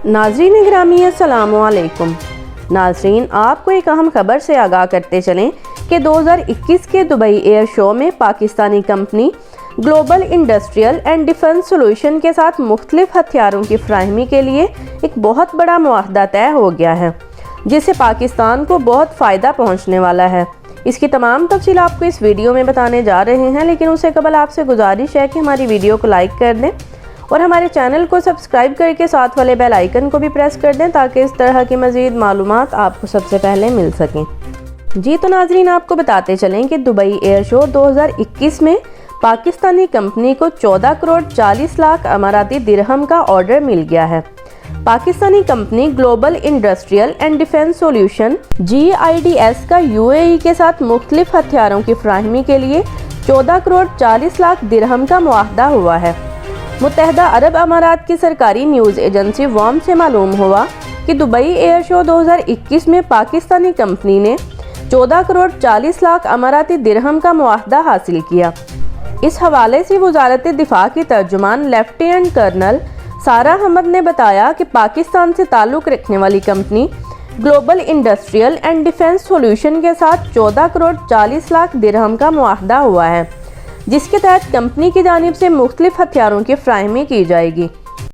नाज़रीन ग्रामी अस्सलाम वालेकुम। नाज़रीन, आपको एक अहम खबर से आगाह करते चलें कि 2021 के दुबई एयर शो में Pakistani company global industrial and defence solution के साथ मुख्तलिफ हथियारों की फराहमी के लिए एक बहुत बड़ा मुआहदा तय हो गया है, जिससे पाकिस्तान को बहुत फ़ायदा पहुँचने वाला है। इसकी तमाम तफसील आपको इस वीडियो में बताने जा रहे हैं, लेकिन उससे कबल आपसे गुजारिश है कि हमारी वीडियो को लाइक कर दें और हमारे चैनल को सब्सक्राइब करके साथ वाले बेल आइकन को भी प्रेस कर दें ताकि इस तरह की मज़ीद मालूमात आपको सबसे पहले मिल सकें। जी तो नाजरीन, आपको बताते चलें कि दुबई एयर शो 2021 में पाकिस्तानी कंपनी को 14 करोड़ 40 लाख अमाराती दिरहम का ऑर्डर मिल गया है। Pakistani company global industrial and defence solution GIDS का UAE के साथ मुख्तलिफ हथियारों की फराहमी के लिए 14 करोड़ 40 लाख दिरहम का मुआहदा हुआ है। मुत्तहदा अरब अमारात की सरकारी न्यूज़ एजेंसी WOM से मालूम हुआ कि दुबई एयर शो 2021 में पाकिस्तानी कंपनी ने 14 करोड़ 40 लाख अमाराती दिरहम का मुआहदा हासिल किया। इस हवाले से वज़ारत दिफा की तर्जुमान लेफ्टिनेंट कर्नल सारा अहमद ने बताया कि पाकिस्तान से ताल्लुक़ रखने वाली company global industrial and defence solution के साथ 14 करोड़ 40 लाख दिरहम का मुआहदा हुआ है, जिसके तहत कंपनी की जानिब से मुख्तलिफ हथियारों की फराहमी की जाएगी।